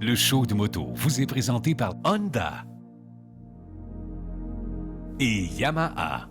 Le show de moto vous est présenté par Honda et Yamaha.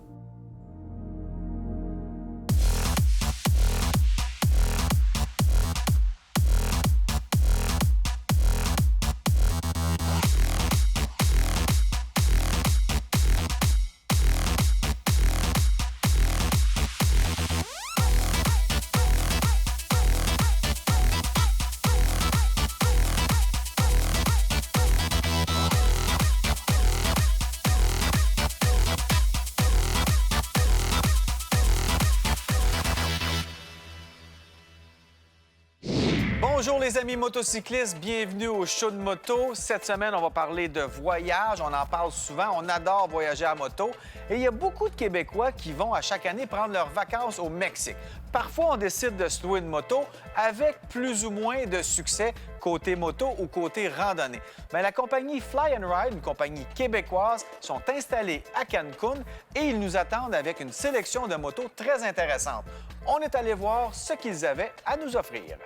Bonjour les amis motocyclistes, bienvenue au show de moto. Cette semaine, on va parler de voyage. On en parle souvent, on adore voyager à moto. Et il y a beaucoup de Québécois qui vont à chaque année prendre leurs vacances au Mexique. Parfois, on décide de se louer une moto avec plus ou moins de succès côté moto ou côté randonnée. Mais la compagnie Fly and Ride, une compagnie québécoise, sont installés à Cancun et ils nous attendent avec une sélection de motos très intéressante. On est allé voir ce qu'ils avaient à nous offrir.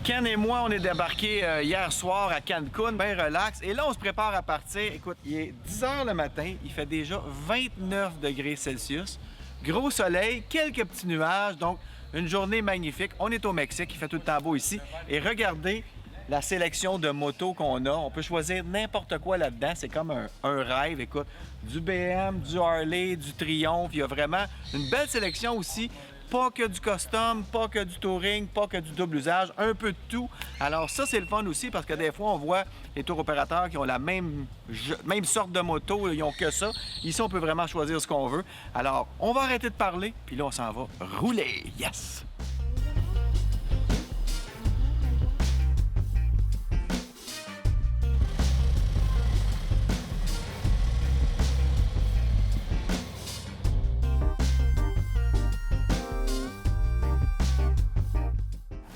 Ken et moi, on est débarqués hier soir à Cancun, bien relax. Et là, on se prépare à partir. Écoute, il est 10 h le matin, il fait déjà 29 degrés Celsius. Gros soleil, quelques petits nuages, donc une journée magnifique. On est au Mexique, il fait tout le temps beau ici. Et regardez la sélection de motos qu'on a. On peut choisir n'importe quoi là-dedans. C'est comme un rêve, écoute. Du BM, du Harley, du Triumph. Il y a vraiment une belle sélection aussi. Pas que du custom, pas que du touring, pas que du double usage, un peu de tout. Alors ça, c'est le fun aussi parce que des fois, on voit les tour opérateurs qui ont la même sorte de moto, ils ont que ça. Ici, on peut vraiment choisir ce qu'on veut. Alors, on va arrêter de parler, puis là, on s'en va rouler. Yes!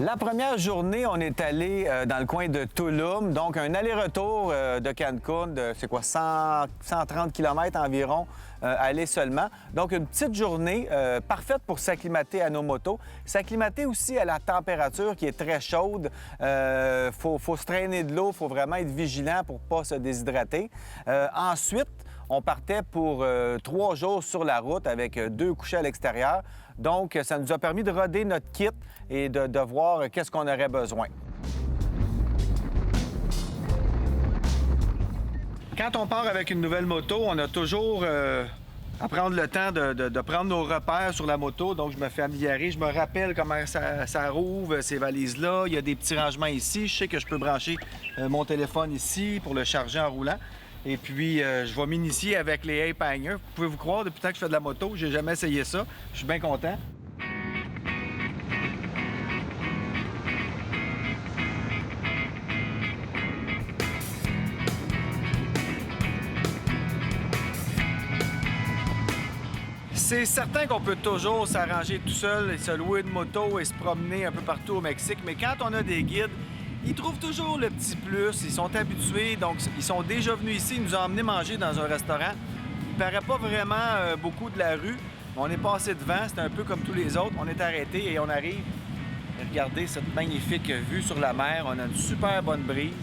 La première journée, on est allé dans le coin de Tulum, donc un aller-retour de Cancun de, c'est quoi, 130 km environ, aller seulement. Donc une petite journée parfaite pour s'acclimater à nos motos. S'acclimater aussi à la température qui est très chaude. Faut se traîner de l'eau, il faut vraiment être vigilant pour ne pas se déshydrater. Ensuite, on partait pour 3 jours sur la route avec 2 couchers à l'extérieur. Donc, ça nous a permis de roder notre kit et de voir qu'est-ce qu'on aurait besoin. Quand on part avec une nouvelle moto, on a toujours à prendre le temps de prendre nos repères sur la moto. Donc, je me familiarise, je me rappelle comment ça rouvre, ces valises-là. Il y a des petits rangements ici. Je sais que je peux brancher mon téléphone ici pour le charger en roulant. Et puis, je vais m'initier avec les Ape Hangers. Vous pouvez vous croire, depuis le temps que je fais de la moto, j'ai jamais essayé ça. Je suis bien content. C'est certain qu'on peut toujours s'arranger tout seul et se louer une moto et se promener un peu partout au Mexique, mais quand on a des guides, ils trouvent toujours le petit plus, ils sont habitués, donc ils sont déjà venus ici, ils nous ont emmenés manger dans un restaurant. Il paraît pas vraiment beaucoup de la rue, mais on est passé devant, c'était un peu comme tous les autres. On est arrêté et on arrive. Regardez cette magnifique vue sur la mer, on a une super bonne brise.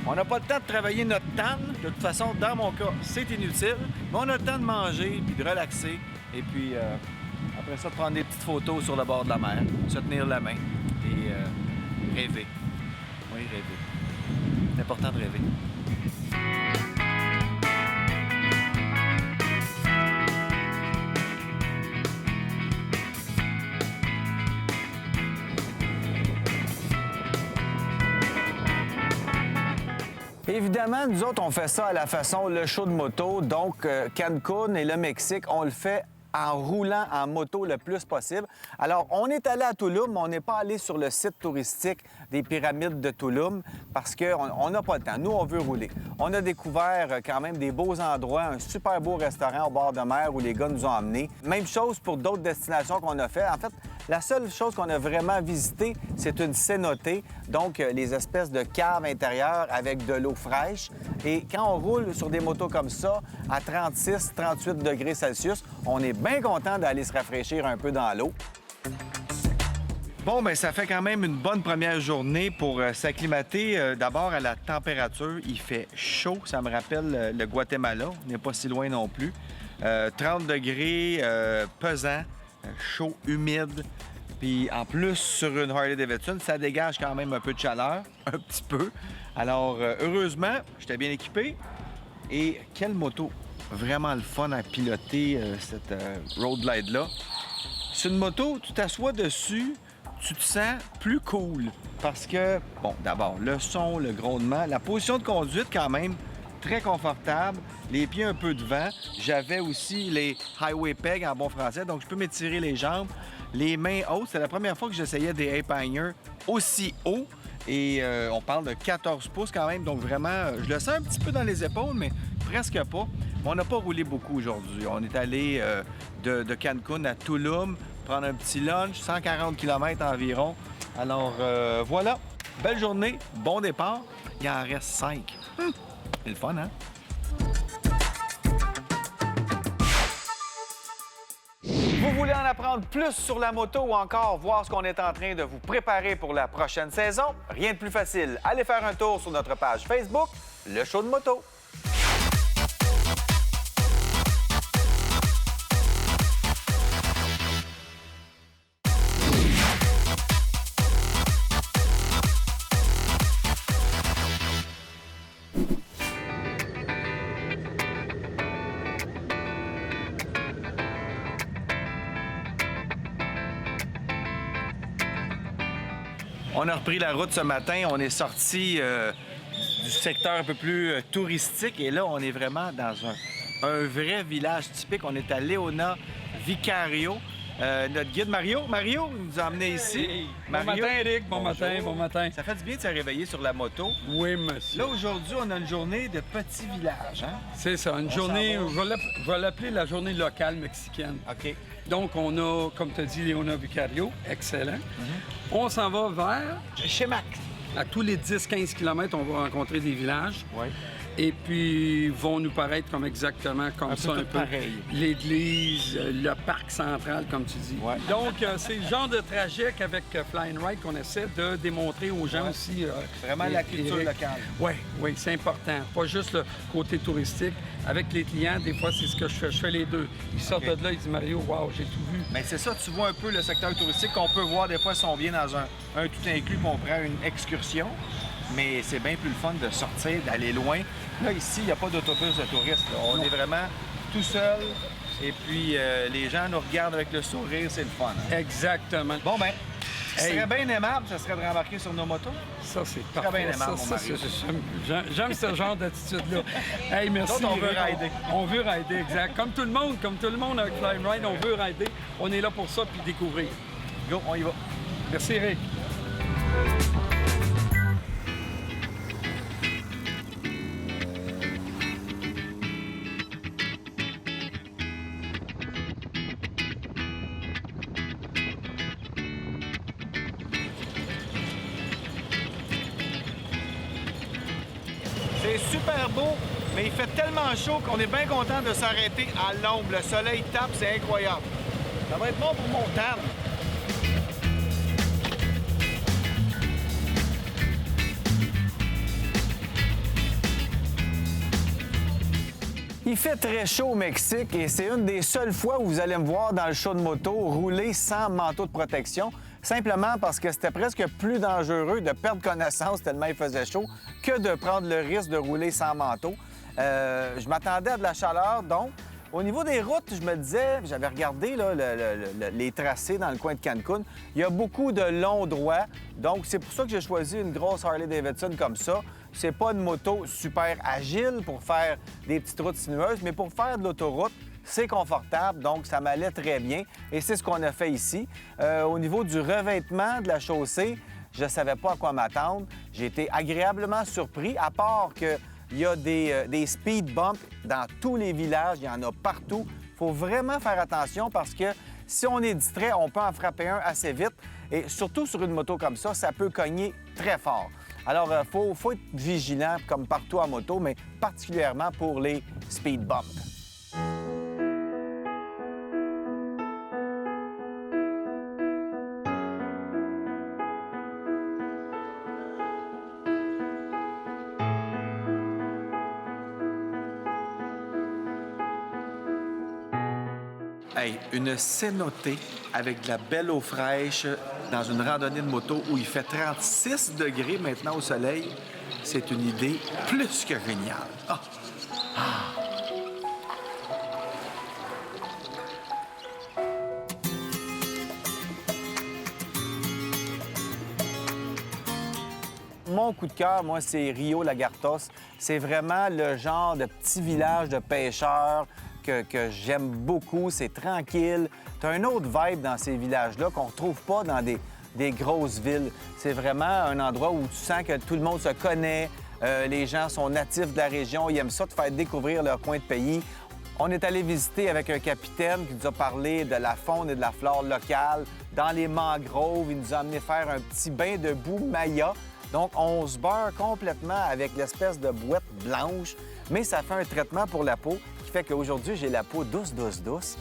On n'a pas le temps de travailler notre tanne, de toute façon, dans mon cas, c'est inutile, mais on a le temps de manger, puis de relaxer, et puis après ça, de prendre des petites photos sur le bord de la mer, se tenir la main et rêver. Oui, rêver. C'est important de rêver. Évidemment, nous autres, on fait ça à la façon le show de moto. Donc, Cancun et le Mexique, on le fait en roulant en moto le plus possible. Alors, on est allé à Tulum, mais on n'est pas allé sur le site touristique des pyramides de Tulum parce qu'on n'a pas le temps. Nous, on veut rouler. On a découvert quand même des beaux endroits, un super beau restaurant au bord de mer où les gars nous ont emmenés. Même chose pour d'autres destinations qu'on a fait. En fait, la seule chose qu'on a vraiment visitée, c'est une cénotée, donc les espèces de caves intérieures avec de l'eau fraîche. Et quand on roule sur des motos comme ça, à 36, 38 degrés Celsius, on est bien content d'aller se rafraîchir un peu dans l'eau. Bon, bien, ça fait quand même une bonne première journée pour s'acclimater d'abord à la température. Il fait chaud, ça me rappelle le Guatemala. On n'est pas si loin non plus. 30 degrés, pesant, chaud, humide. Puis en plus, sur une Harley-Davidson, ça dégage quand même un peu de chaleur, un petit peu. Alors, heureusement, j'étais bien équipé. Et quelle moto! Vraiment le fun à piloter, cette Road Glide-là. C'est une moto, tu t'assois dessus, tu te sens plus cool. Parce que, bon, d'abord, le son, le grondement, la position de conduite quand même, très confortable, les pieds un peu devant. J'avais aussi les highway pegs en bon français, donc je peux m'étirer les jambes, les mains hautes. C'est la première fois que j'essayais des Ape Pioneer aussi haut. Et on parle de 14 pouces quand même, donc vraiment, je le sens un petit peu dans les épaules, mais presque pas. On n'a pas roulé beaucoup aujourd'hui. On est allé de Cancun à Tulum, prendre un petit lunch, 140 km environ. Alors voilà, belle journée, bon départ. Il en reste 5. C'est le fun, hein? Vous voulez en apprendre plus sur la moto ou encore voir ce qu'on est en train de vous préparer pour la prochaine saison? Rien de plus facile. Allez faire un tour sur notre page Facebook, Le Show de Moto. On a repris la route ce matin. On est sorti du secteur un peu plus touristique. Et là, on est vraiment dans un vrai village typique. On est à Leona Vicario. Notre guide Mario nous a emmenés ici. Hey, Mario, bon matin, Eric. Bon bonjour. matin, bon matin. Ça fait du bien de se réveiller sur la moto. Oui, monsieur. Là, aujourd'hui, on a une journée de petit village. Hein? C'est ça, une On journée, s'en va. je vais l'appeler la journée locale mexicaine. OK. Donc, on a, comme tu as dit, Leona Vicario, excellent. On s'en va vers, Chez Max. à tous les 10-15 km, on va rencontrer des villages. Oui. Et puis, vont nous paraître comme exactement comme Un ça, peu un tout peu. pareil. L'église, le parc central, comme tu dis. Ouais. Donc, c'est le genre de trajet qu'avec Flying Ride qu'on essaie de démontrer aux gens Ouais. aussi. Vraiment la culture locale. Oui, c'est important. Pas juste le côté touristique. Avec les clients, des fois, c'est ce que je fais. Je fais les deux. Ils sortent OK. de là, ils disent Mario, wow, j'ai tout vu. Mais c'est ça, tu vois un peu le secteur touristique qu'on peut voir des fois si on vient dans un tout inclus qu'on prend une excursion. Mais c'est bien plus le fun de sortir, d'aller loin. Là, ici, il n'y a pas d'autobus de touristes. Là. On est vraiment tout seul. Et puis, les gens nous regardent avec le sourire. C'est le fun. Hein? Exactement. Bon, ben, ce Hey. serait bien aimable, ça serait de rembarquer sur nos motos. Ça, c'est Très parfait. bien aimable, mon Mario. J'aime ce genre d'attitude-là. Hey, merci. D'autres, on veut Eric. rider. On veut rider, exact. Comme tout le monde avec Flying Ride, on veut rider. On est là pour ça, puis découvrir. Go, on y va. Merci, Eric. C'est super beau, mais il fait tellement chaud qu'on est bien content de s'arrêter à l'ombre. Le soleil tape, c'est incroyable. Ça va être bon pour mon table. Il fait très chaud au Mexique et c'est une des seules fois où vous allez me voir dans le show de moto rouler sans manteau de protection, simplement parce que c'était presque plus dangereux de perdre connaissance tellement il faisait chaud que de prendre le risque de rouler sans manteau. Je m'attendais à de la chaleur, donc au niveau des routes, je me disais, j'avais regardé là, les tracés dans le coin de Cancun, il y a beaucoup de longs droits, donc c'est pour ça que j'ai choisi une grosse Harley-Davidson comme ça. C'est pas une moto super agile pour faire des petites routes sinueuses, mais pour faire de l'autoroute, c'est confortable, donc ça m'allait très bien. Et c'est ce qu'on a fait ici. Au niveau du revêtement de la chaussée, je ne savais pas à quoi m'attendre. J'ai été agréablement surpris, à part qu'il y a des speed bumps dans tous les villages, il y en a partout. Il faut vraiment faire attention parce que si on est distrait, on peut en frapper un assez vite. Et surtout sur une moto comme ça peut cogner très fort. Alors, il faut être vigilant comme partout en moto, mais particulièrement pour les speed bumps. Hey, une cénotée avec de la belle eau fraîche dans une randonnée de moto où il fait 36 degrés maintenant au soleil, c'est une idée plus que géniale. Ah! Mon coup de cœur, moi, c'est Rio Lagartos. C'est vraiment le genre de petit village de pêcheurs que j'aime beaucoup. C'est tranquille. Tu as un autre vibe dans ces villages-là qu'on ne retrouve pas dans des grosses villes. C'est vraiment un endroit où tu sens que tout le monde se connaît. Les gens sont natifs de la région. Ils aiment ça, te faire découvrir leur coin de pays. On est allé visiter avec un capitaine qui nous a parlé de la faune et de la flore locale. Dans les mangroves, il nous a amené faire un petit bain de boue Maya. Donc, on se beurre complètement avec l'espèce de bouette blanche, mais ça fait un traitement pour la peau qui fait qu'aujourd'hui, j'ai la peau douce, douce, douce.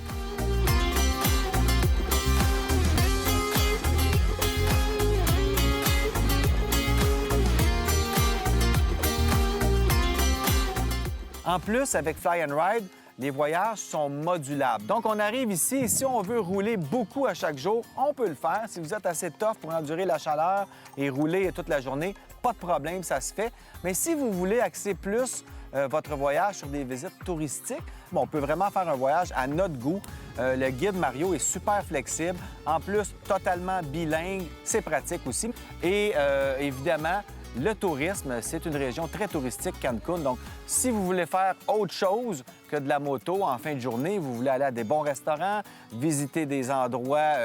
En plus, avec Fly and Ride, les voyages sont modulables. Donc, on arrive ici et si on veut rouler beaucoup à chaque jour, on peut le faire. Si vous êtes assez tough pour endurer la chaleur et rouler toute la journée, pas de problème, ça se fait. Mais si vous voulez axer plus votre voyage sur des visites touristiques, bon, on peut vraiment faire un voyage à notre goût. Le guide Mario est super flexible. En plus, totalement bilingue. C'est pratique aussi. Et évidemment, le tourisme, c'est une région très touristique, Cancun. Donc, si vous voulez faire autre chose que de la moto en fin de journée, vous voulez aller à des bons restaurants, visiter des endroits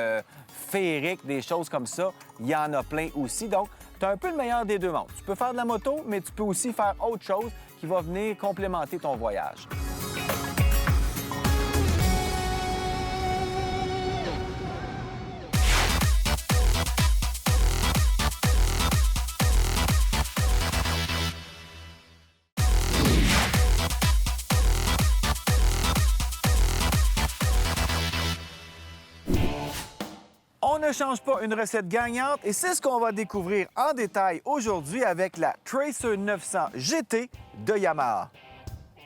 féeriques, des choses comme ça, il y en a plein aussi. Donc, tu as un peu le meilleur des deux mondes. Tu peux faire de la moto, mais tu peux aussi faire autre chose qui va venir complémenter ton voyage. On ne change pas une recette gagnante et c'est ce qu'on va découvrir en détail aujourd'hui avec la Tracer 900 GT de Yamaha.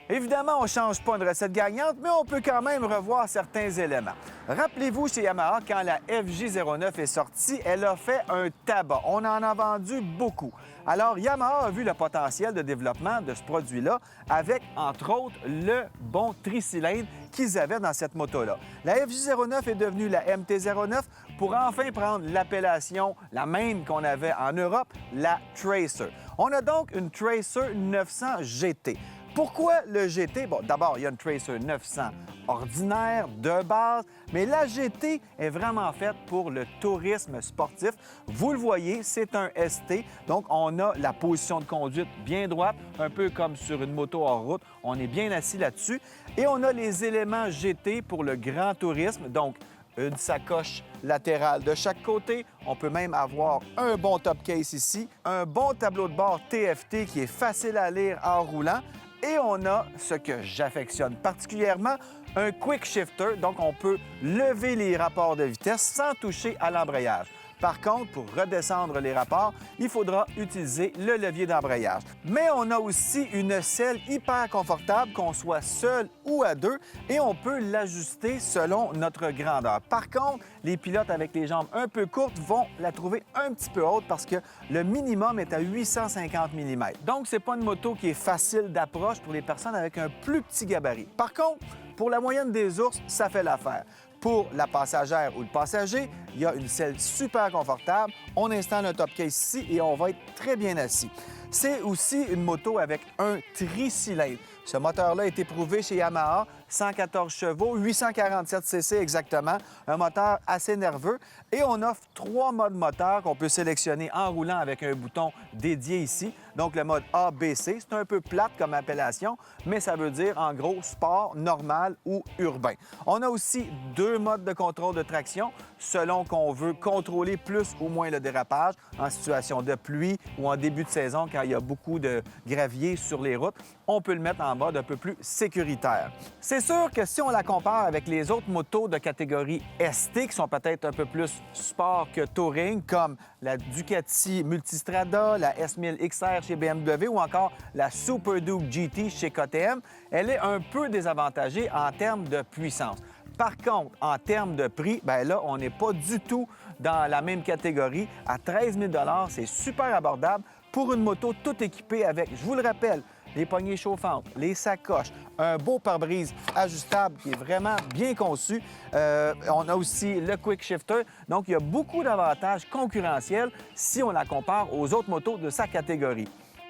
Évidemment, on ne change pas une recette gagnante, mais on peut quand même revoir certains éléments. Rappelez-vous, chez Yamaha, quand la FJ09 est sortie, elle a fait un tabac. On en a vendu beaucoup. Alors, Yamaha a vu le potentiel de développement de ce produit-là avec, entre autres, le bon tricylindre qu'ils avaient dans cette moto-là. La FJ09 est devenue la MT-09 pour enfin prendre l'appellation, la même qu'on avait en Europe, la Tracer. On a donc une Tracer 900 GT. Pourquoi le GT? Bon, d'abord, il y a une Tracer 900 ordinaire, de base, mais la GT est vraiment faite pour le tourisme sportif. Vous le voyez, c'est un ST, donc on a la position de conduite bien droite, un peu comme sur une moto hors route. On est bien assis là-dessus. Et on a les éléments GT pour le grand tourisme, donc une sacoche latérale de chaque côté. On peut même avoir un bon top case ici, un bon tableau de bord TFT qui est facile à lire en roulant. Et on a ce que j'affectionne particulièrement, un quick shifter, donc on peut lever les rapports de vitesse sans toucher à l'embrayage. Par contre, pour redescendre les rapports, il faudra utiliser le levier d'embrayage. Mais on a aussi une selle hyper confortable, qu'on soit seul ou à deux, et on peut l'ajuster selon notre grandeur. Par contre, les pilotes avec les jambes un peu courtes vont la trouver un petit peu haute parce que le minimum est à 850 mm. Donc, c'est pas une moto qui est facile d'approche pour les personnes avec un plus petit gabarit. Par contre, pour la moyenne des ours, ça fait l'affaire. Pour la passagère ou le passager, il y a une selle super confortable. On installe un top case ici et on va être très bien assis. C'est aussi une moto avec un tricylindre. Ce moteur-là a été prouvé chez Yamaha. 114 chevaux, 847 cc exactement, un moteur assez nerveux. Et on offre 3 modes moteurs qu'on peut sélectionner en roulant avec un bouton dédié ici. Donc, le mode A, B, C, c'est un peu plate comme appellation, mais ça veut dire, en gros, sport, normal ou urbain. On a aussi 2 modes de contrôle de traction, selon qu'on veut contrôler plus ou moins le dérapage en situation de pluie ou en début de saison, quand il y a beaucoup de gravier sur les routes. On peut le mettre en mode un peu plus sécuritaire. C'est sûr que si on la compare avec les autres motos de catégorie ST, qui sont peut-être un peu plus sport que touring, comme la Ducati Multistrada, la S1000 XR chez BMW ou encore la Super Duke GT chez KTM, elle est un peu désavantagée en termes de puissance. Par contre, en termes de prix, bien là, on n'est pas du tout dans la même catégorie. À 13 000 $, c'est super abordable pour une moto toute équipée avec, je vous le rappelle, les poignées chauffantes, les sacoches, un beau pare-brise ajustable qui est vraiment bien conçu. On a aussi le quick shifter. Donc, il y a beaucoup d'avantages concurrentiels si on la compare aux autres motos de sa catégorie.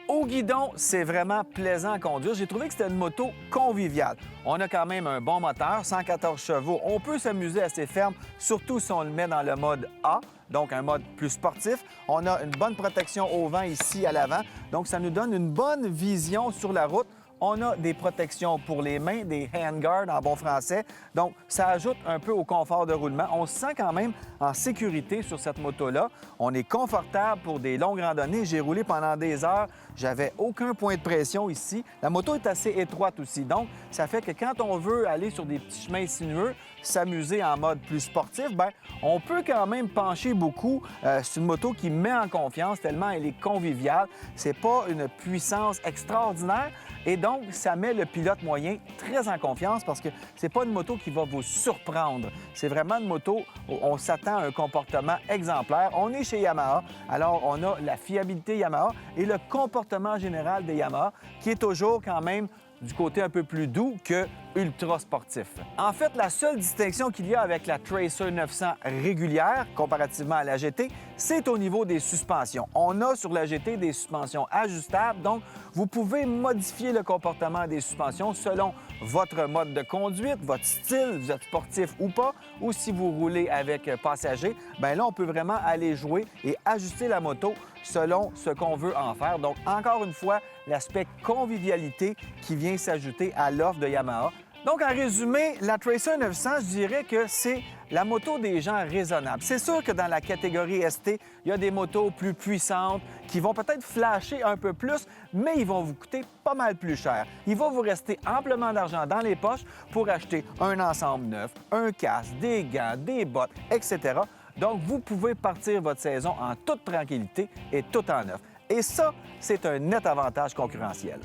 Au guidon, c'est vraiment plaisant à conduire. J'ai trouvé que c'était une moto conviviale. On a quand même un bon moteur, 114 chevaux. On peut s'amuser assez ferme, surtout si on le met dans le mode A, donc un mode plus sportif. On a une bonne protection au vent ici à l'avant, donc ça nous donne une bonne vision sur la route. On a des protections pour les mains, des handguards en bon français. Donc, ça ajoute un peu au confort de roulement. On se sent quand même en sécurité sur cette moto-là. On est confortable pour des longues randonnées. J'ai roulé pendant des heures. J'avais aucun point de pression ici. La moto est assez étroite aussi. Donc, ça fait que quand on veut aller sur des petits chemins sinueux, s'amuser en mode plus sportif, bien, on peut quand même pencher beaucoup. C'est une moto qui met en confiance tellement elle est conviviale. C'est pas une puissance extraordinaire. Et donc, ça met le pilote moyen très en confiance parce que c'est pas une moto qui va vous surprendre. C'est vraiment une moto où on s'attend à un comportement exemplaire. On est chez Yamaha, alors on a la fiabilité Yamaha et le comportement général des Yamaha qui est toujours quand même du côté un peu plus doux que ultra sportif. En fait, la seule distinction qu'il y a avec la Tracer 900 régulière, comparativement à la GT, c'est au niveau des suspensions. On a sur la GT des suspensions ajustables, donc vous pouvez modifier le comportement des suspensions selon votre mode de conduite, votre style, vous êtes sportif ou pas, ou si vous roulez avec passager, bien là, on peut vraiment aller jouer et ajuster la moto selon ce qu'on veut en faire. Donc, encore une fois, l'aspect convivialité qui vient s'ajouter à l'offre de Yamaha. Donc, en résumé, la Tracer 900, je dirais que c'est la moto des gens raisonnables. C'est sûr que dans la catégorie ST, il y a des motos plus puissantes qui vont peut-être flasher un peu plus, mais ils vont vous coûter pas mal plus cher. Il va vous rester amplement d'argent dans les poches pour acheter un ensemble neuf, un casque, des gants, des bottes, etc. Donc, vous pouvez partir votre saison en toute tranquillité et tout en neuf. Et ça, c'est un net avantage concurrentiel.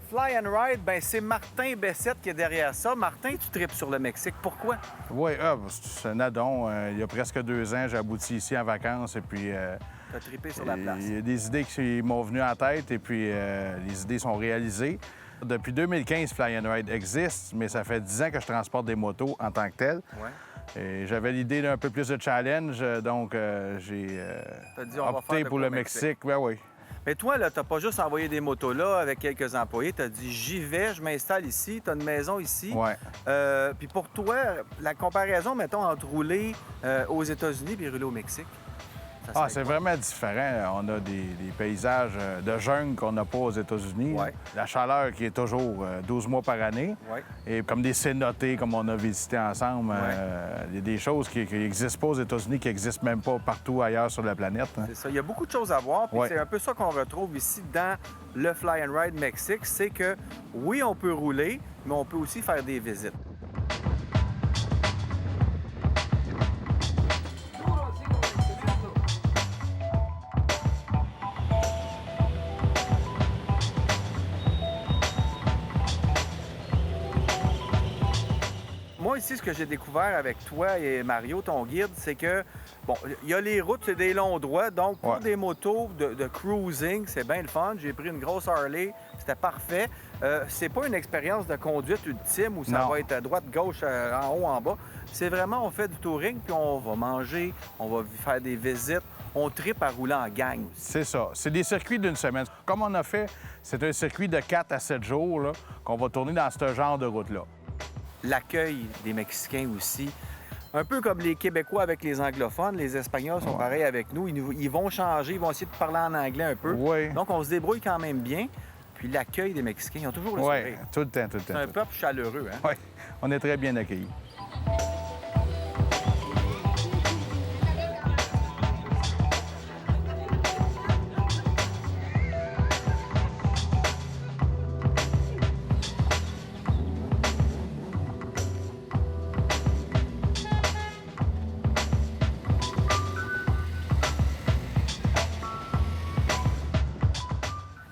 Fly and Ride, ben c'est Martin Bessette qui est derrière ça. Martin, tu tripes sur le Mexique. Pourquoi? Oui, c'est un addon. Il y a presque 2 ans, j'ai abouti ici en vacances et puis... Tu as trippé sur la place. Il y a des idées qui m'ont venues en tête et puis les idées sont réalisées. Depuis 2015, Fly and Ride existe, mais ça fait 10 ans que je transporte des motos en tant que tel. Ouais. Et j'avais l'idée d'un peu plus de challenge, donc j'ai opté pour le Mexique. Ben, oui. Mais toi, là, t'as pas juste envoyé des motos là avec quelques employés. T'as dit, j'y vais, je m'installe ici, t'as une maison ici. Ouais. Puis pour toi, la comparaison, mettons, entre rouler aux États-Unis et rouler au Mexique, ça serait c'est quoi? vraiment différent. On a des paysages de jungle qu'on n'a pas aux États-Unis. Ouais. La chaleur qui est toujours 12 mois par année. Ouais. Et comme des cénotés, comme on a visité ensemble, il y a des choses qui n'existent pas aux États-Unis, qui n'existent même pas partout ailleurs sur la planète. Hein. C'est ça. Il y a beaucoup de choses à voir. Puis Ouais. c'est un peu ça qu'on retrouve ici dans le Fly and Ride Mexique. C'est que, oui, on peut rouler, mais on peut aussi faire des visites. Moi, ici, ce que j'ai découvert avec toi et Mario, ton guide, c'est que, bon, il y a les routes, c'est des longs droits. Donc, pour des motos de cruising, c'est bien le fun. J'ai pris une grosse Harley, c'était parfait. C'est pas une expérience de conduite ultime où ça va être à droite, gauche, en haut, en bas. C'est vraiment, on fait du touring, puis on va manger, on va faire des visites. On tripe à rouler en gang. C'est ça. C'est des circuits d'une semaine. Comme on a fait, c'est un circuit de 4 à 7 jours là, qu'on va tourner dans ce genre de route-là. L'accueil des Mexicains aussi. Un peu comme les Québécois avec les anglophones, les Espagnols sont pareils avec nous. Ils vont changer, ils vont essayer de parler en anglais un peu. Oui. Donc, on se débrouille quand même bien. Puis l'accueil des Mexicains, ils ont toujours le sourire. Oui, tout le temps, tout le temps. C'est un peuple chaleureux, hein? Oui, on est très bien accueillis.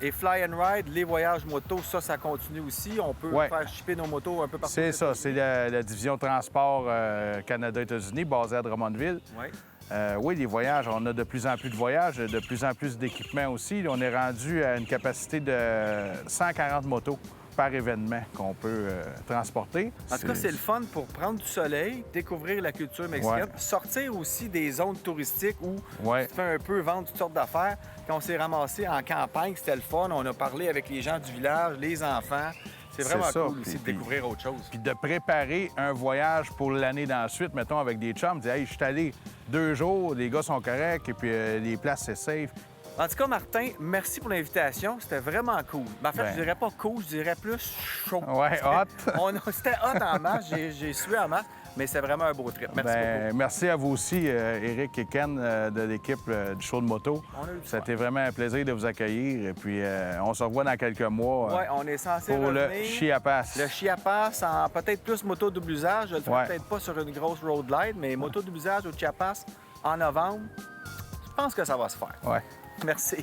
Et Fly and Ride, les voyages moto, ça continue aussi. On peut faire shipper nos motos un peu partout. C'est ça, c'est la division transport Canada-États-Unis basée à Drummondville. Oui. Oui, les voyages, on a de plus en plus de voyages, de plus en plus d'équipements aussi. On est rendu à une capacité de 140 motos par événement qu'on peut transporter. En tout cas, c'est le fun pour prendre du soleil, découvrir la culture mexicaine, sortir aussi des zones touristiques où tu fais un peu vendre toutes sortes d'affaires. Quand on s'est ramassé en campagne, c'était le fun. On a parlé avec les gens du village, les enfants. C'est vraiment cool aussi de découvrir autre chose. Puis de préparer un voyage pour l'année d'ensuite, mettons, avec des chums, dire « Hey, je suis allé 2 jours, les gars sont corrects, et puis les places, c'est safe. » En tout cas, Martin, merci pour l'invitation. C'était vraiment cool. Mais en fait, je dirais pas cool, je dirais plus chaud. Ouais, hot. C'était hot en masse. J'ai sué en masse, mais c'est vraiment un beau trip. Merci beaucoup. Merci à vous aussi, Éric et Ken de l'équipe du show de moto. Ça a été vraiment un plaisir de vous accueillir. Et puis, on se revoit dans quelques mois. Oui, on est censé pour revenir. le Chiapas. Le Chiapas, en peut-être plus moto double usage. Je le ferai peut-être pas sur une grosse road glide, mais moto double usage au Chiapas en novembre, je pense que ça va se faire. Oui. Merci.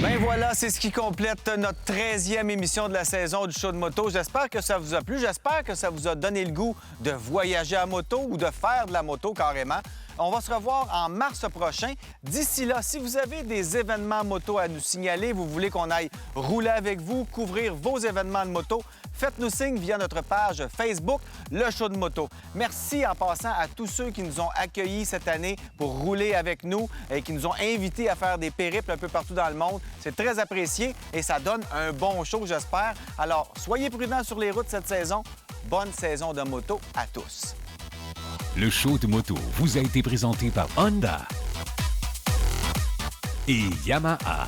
Ben voilà, c'est ce qui complète notre 13e émission de la saison du show de moto. J'espère que ça vous a plu. J'espère que ça vous a donné le goût de voyager à moto ou de faire de la moto carrément. On va se revoir en mars prochain. D'ici là, si vous avez des événements moto à nous signaler, vous voulez qu'on aille rouler avec vous, couvrir vos événements de moto, faites-nous signe via notre page Facebook, Le Show de moto. Merci en passant à tous ceux qui nous ont accueillis cette année pour rouler avec nous et qui nous ont invités à faire des périples un peu partout dans le monde. C'est très apprécié et ça donne un bon show, j'espère. Alors, soyez prudents sur les routes cette saison. Bonne saison de moto à tous. Le show de moto vous a été présenté par Honda et Yamaha.